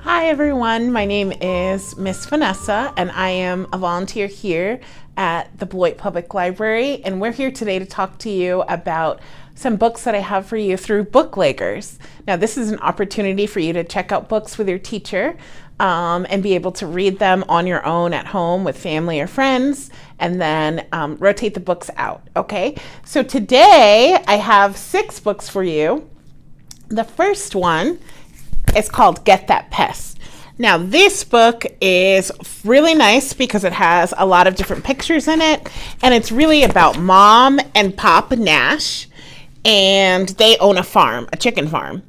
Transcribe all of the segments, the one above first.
Hi everyone, my name is Miss Vanessa and I am a volunteer here at the Beloit Public Library, and we're here today to talk to you about some books that I have for you through Bookleggers. Now this is an opportunity for you to check out books with your teacher and be able to read them on your own at home with family or friends, and then rotate the books out, okay? So today I have 6 books for you. The first one is called Get That Pest. Now this book is really nice because it has a lot of different pictures in it, and it's really about Mom and Pop Nash, and they own a farm, a chicken farm.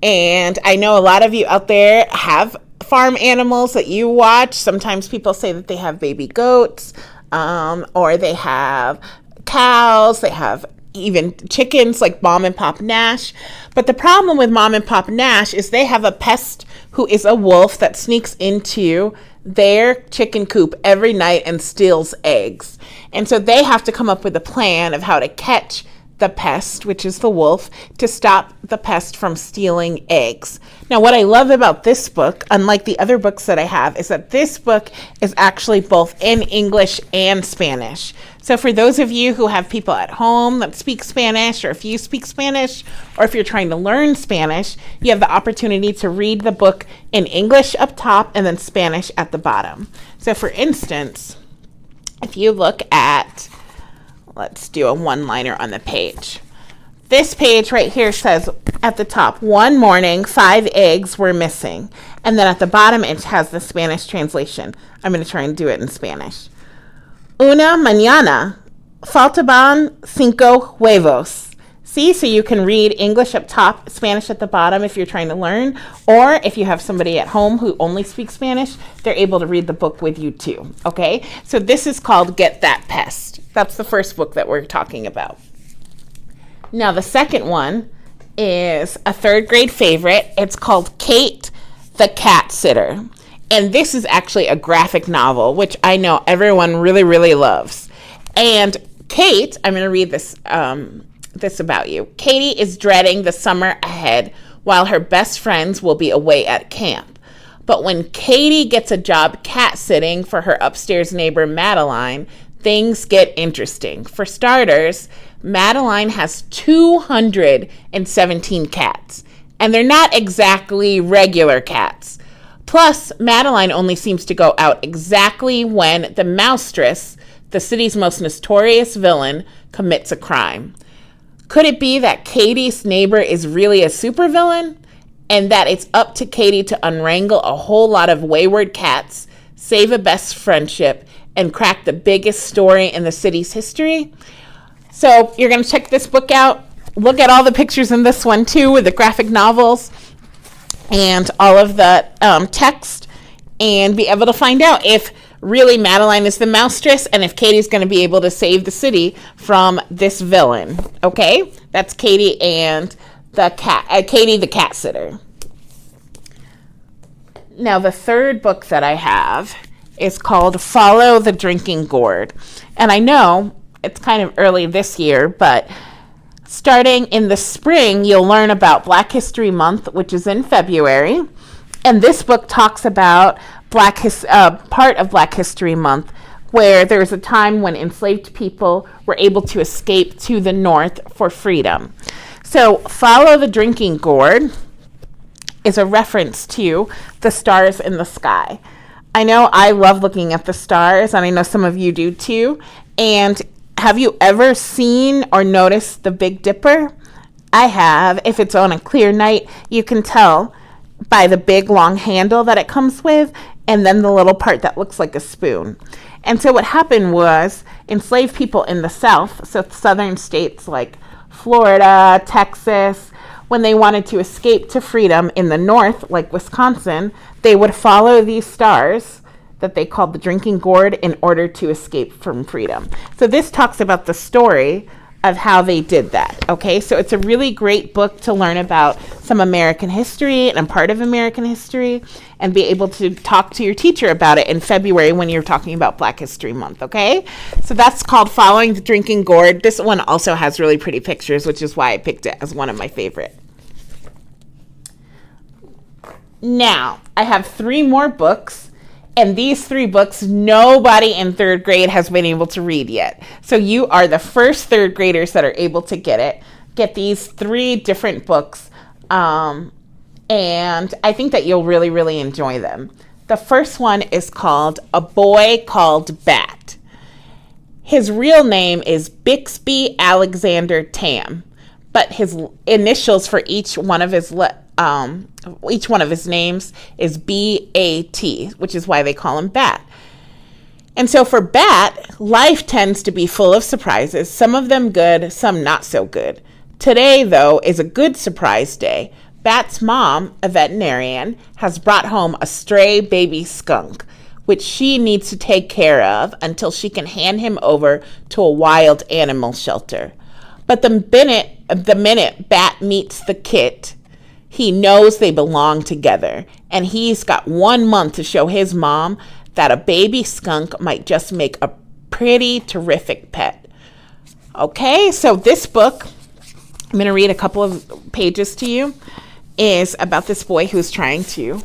And I know a lot of you out there have farm animals that you watch. Sometimes people say that they have baby goats, or they have cows, they have even chickens like Mom and Pop Nash. But the problem with Mom and Pop Nash is they have a pest who is a wolf that sneaks into their chicken coop every night and steals eggs. And so they have to come up with a plan of how to catch the pest, which is the wolf, to stop the pest from stealing eggs. Now, what I love about this book, unlike the other books that I have, is that this book is actually both in English and Spanish. So for those of you who have people at home that speak Spanish, or if you speak Spanish, or if you're trying to learn Spanish, you have the opportunity to read the book in English up top and then Spanish at the bottom. So for instance, if you look at, let's do a one-liner on the page. This page right here says at the top, one morning, 5 eggs were missing. And then at the bottom, it has the Spanish translation. I'm going to try and do it in Spanish. Una mañana, faltaban 5 huevos. See, so you can read English up top, Spanish at the bottom if you're trying to learn, or if you have somebody at home who only speaks Spanish, they're able to read the book with you too, okay? So this is called Get That Pest. That's the first book that we're talking about. Now the second one is a 3rd grade favorite. It's called Kate the Catsitter. And this is actually a graphic novel, which I know everyone really, really loves. And Kate, I'm going to read this about you. Katie is dreading the summer ahead while her best friends will be away at camp. But when Katie gets a job cat sitting for her upstairs neighbor Madeline, things get interesting. For starters, Madeline has 217 cats, and they're not exactly regular cats. Plus, Madeline only seems to go out exactly when the mousetress, the city's most notorious villain, commits a crime. Could it be that Katie's neighbor is really a supervillain, and that it's up to Katie to unwrangle a whole lot of wayward cats, save a best friendship, and crack the biggest story in the city's history? So you're going to check this book out. Look at all the pictures in this one too, with the graphic novels and all of the text, and be able to find out if really Madeline is the mousetress and if Katie's going to be able to save the city from this villain. Okay, that's Katie and the cat. Katie the cat sitter. Now the third book that I have is called Follow the Drinking Gourd, and I know it's kind of early this year, but starting in the spring, you'll learn about Black History Month, which is in February. And this book talks about part of Black History Month, where there was a time when enslaved people were able to escape to the North for freedom. So Follow the Drinking Gourd is a reference to the stars in the sky. I know I love looking at the stars, and I know some of you do too. And have you ever seen or noticed the Big Dipper? I have. If it's on a clear night, you can tell by the big long handle that it comes with, and then the little part that looks like a spoon. And so what happened was enslaved people in the South, so southern states like Florida, Texas, when they wanted to escape to freedom in the North, like Wisconsin, they would follow these stars that they called the drinking gourd in order to escape from freedom. So this talks about the story of how they did that. Okay, so it's a really great book to learn about some American history and a part of American history, and be able to talk to your teacher about it in February when you're talking about Black History Month. Okay, so that's called Following the Drinking Gourd. This one also has really pretty pictures, which is why I picked it as one of my favorite. Now, I have 3 more books, and these 3 books nobody in 3rd grade has been able to read yet. So you are the first 3rd graders that are able to get these 3 different books, and I think that you'll really, really enjoy them. The first one is called A Boy Called Bat. His real name is Bixby Alexander Tam, but his initials for each one of his names is B-A-T, which is why they call him Bat. And so for Bat, life tends to be full of surprises, some of them good, some not so good. Today, though, is a good surprise day. Bat's mom, a veterinarian, has brought home a stray baby skunk, which she needs to take care of until she can hand him over to a wild animal shelter. But the minute Bat meets the kit, he knows they belong together, and he's got 1 month to show his mom that a baby skunk might just make a pretty terrific pet. Okay, so this book, I'm going to read a couple of pages to you, is about this boy who's trying to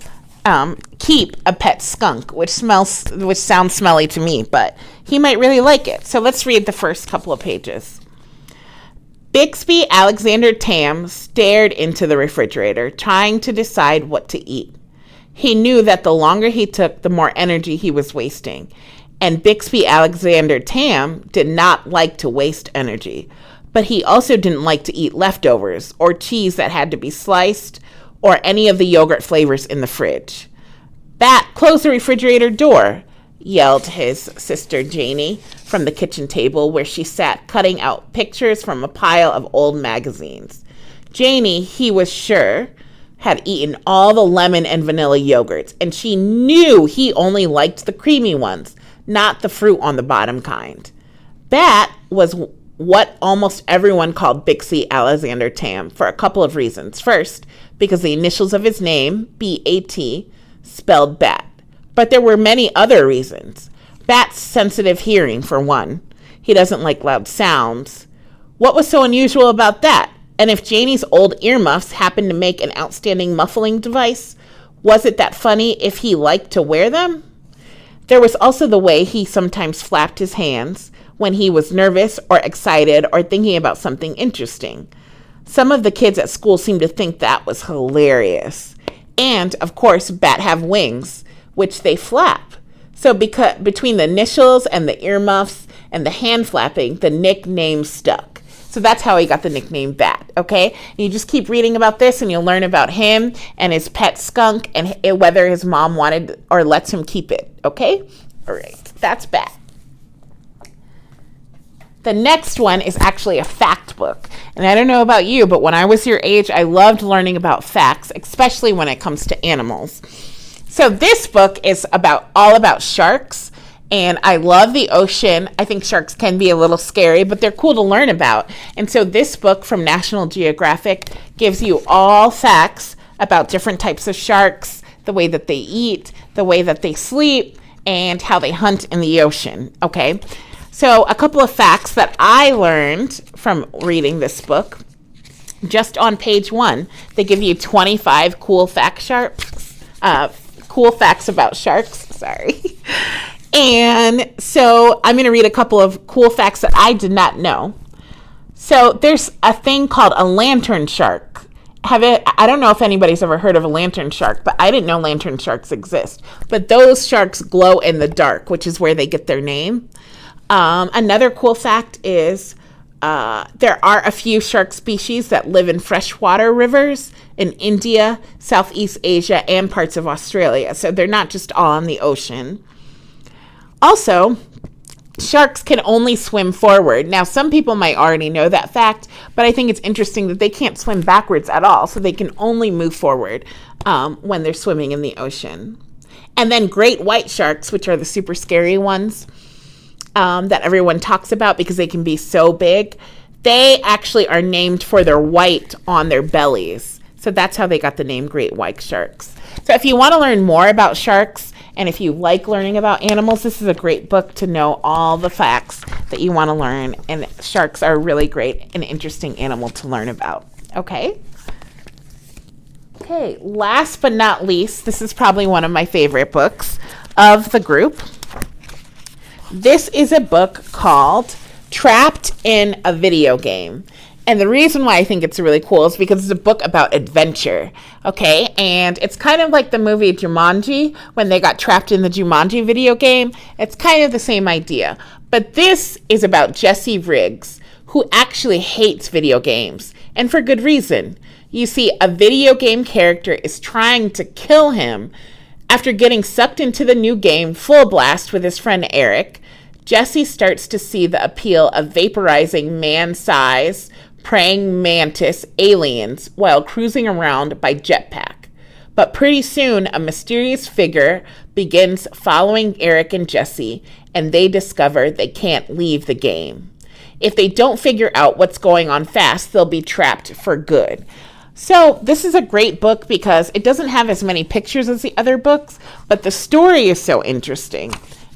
keep a pet skunk, which sounds smelly to me, but he might really like it. So let's read the first couple of pages. Bixby Alexander Tam stared into the refrigerator, trying to decide what to eat. He knew that the longer he took, the more energy he was wasting. And Bixby Alexander Tam did not like to waste energy. But he also didn't like to eat leftovers or cheese that had to be sliced or any of the yogurt flavors in the fridge. Bat, close the refrigerator door, yelled his sister Janie from the kitchen table where she sat cutting out pictures from a pile of old magazines. Janie, he was sure, had eaten all the lemon and vanilla yogurts, and she knew he only liked the creamy ones, not the fruit on the bottom kind. Bat was what almost everyone called Bixby Alexander Tam for a couple of reasons. First, because the initials of his name, B-A-T, spelled bat. But there were many other reasons. Bat's sensitive hearing, for one. He doesn't like loud sounds. What was so unusual about that? And if Janie's old earmuffs happened to make an outstanding muffling device, was it that funny if he liked to wear them? There was also the way he sometimes flapped his hands when he was nervous or excited or thinking about something interesting. Some of the kids at school seemed to think that was hilarious. And, of course, Bat have wings, which they flap. So between the initials and the earmuffs and the hand flapping, the nickname stuck. So that's how he got the nickname Bat, okay? And you just keep reading about this and you'll learn about him and his pet skunk and whether his mom wanted or lets him keep it, okay? All right, that's Bat. The next one is actually a fact book. And I don't know about you, but when I was your age, I loved learning about facts, especially when it comes to animals. So this book is all about sharks, and I love the ocean. I think sharks can be a little scary, but they're cool to learn about. And so this book from National Geographic gives you all facts about different types of sharks, the way that they eat, the way that they sleep, and how they hunt in the ocean, okay? So a couple of facts that I learned from reading this book. Just on page 1, they give you 25 cool facts about sharks. Sorry. And so I'm going to read a couple of cool facts that I did not know. So there's a thing called a lantern shark. I don't know if anybody's ever heard of a lantern shark, but I didn't know lantern sharks exist. But those sharks glow in the dark, which is where they get their name. Another cool fact is there are a few shark species that live in freshwater rivers in India, Southeast Asia, and parts of Australia. So they're not just all in the ocean. Also, sharks can only swim forward. Now, some people might already know that fact, but I think it's interesting that they can't swim backwards at all. So they can only move forward when they're swimming in the ocean. And then great white sharks, which are the super scary ones, that everyone talks about because they can be so big, they actually are named for their white on their bellies. So that's how they got the name great white sharks. So if you want to learn more about sharks and if you like learning about animals, this is a great book to know all the facts that you want to learn. And sharks are a really great and interesting animal to learn about. Okay? Okay, last but not least, this is probably one of my favorite books of the group. This is a book called Trapped in a Video Game. And the reason why I think it's really cool is because it's a book about adventure, okay? And it's kind of like the movie Jumanji, when they got trapped in the Jumanji video game. It's kind of the same idea. But this is about Jesse Riggs, who actually hates video games, and for good reason. You see, a video game character is trying to kill him. After getting sucked into the new game full blast with his friend Eric, Jesse starts to see the appeal of vaporizing man-sized, praying mantis aliens while cruising around by jetpack. But pretty soon, a mysterious figure begins following Eric and Jesse, and they discover they can't leave the game. If they don't figure out what's going on fast, they'll be trapped for good. So this is a great book because it doesn't have as many pictures as the other books, but the story is so interesting.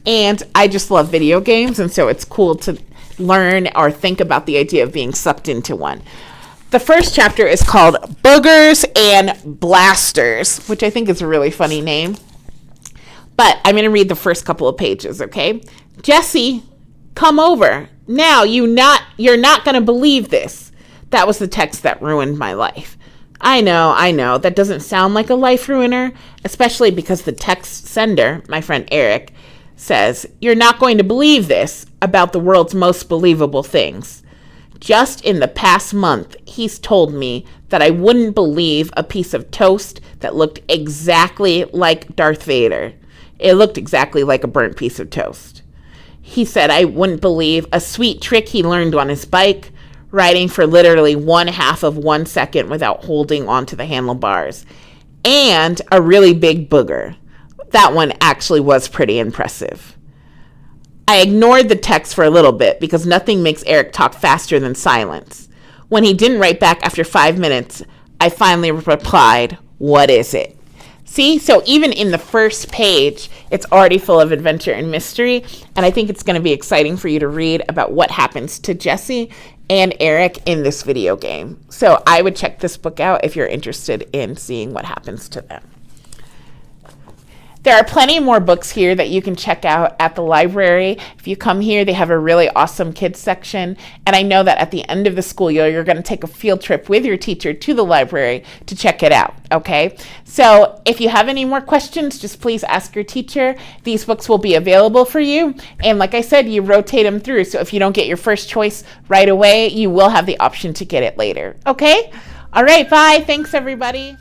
And I just love video games, and so it's cool to learn or think about the idea of being sucked into one. The first chapter is called Boogers and Blasters, which I think is a really funny name. But I'm going to read the first couple of pages, okay? Jesse, come over. Now, you're not going to believe this. That was the text that ruined my life. I know. That doesn't sound like a life ruiner, especially because the text sender, my friend Eric, says, you're not going to believe this about the world's most believable things. Just in the past month, he's told me that I wouldn't believe a piece of toast that looked exactly like Darth Vader. It looked exactly like a burnt piece of toast. He said I wouldn't believe a sweet trick he learned on his bike, riding for literally 1/2 of 1 second without holding onto the handlebars, and a really big booger. That one actually was pretty impressive. I ignored the text for a little bit because nothing makes Eric talk faster than silence. When he didn't write back after 5 minutes, I finally replied, what is it? See, so even in the first page, it's already full of adventure and mystery, and I think it's going to be exciting for you to read about what happens to Jesse and Eric in this video game. So I would check this book out if you're interested in seeing what happens to them. There are plenty more books here that you can check out at the library. If you come here, they have a really awesome kids section. And I know that at the end of the school year, you're going to take a field trip with your teacher to the library to check it out, okay? So if you have any more questions, just please ask your teacher. These books will be available for you. And like I said, you rotate them through. So if you don't get your first choice right away, you will have the option to get it later, okay? All right, bye. Thanks, everybody.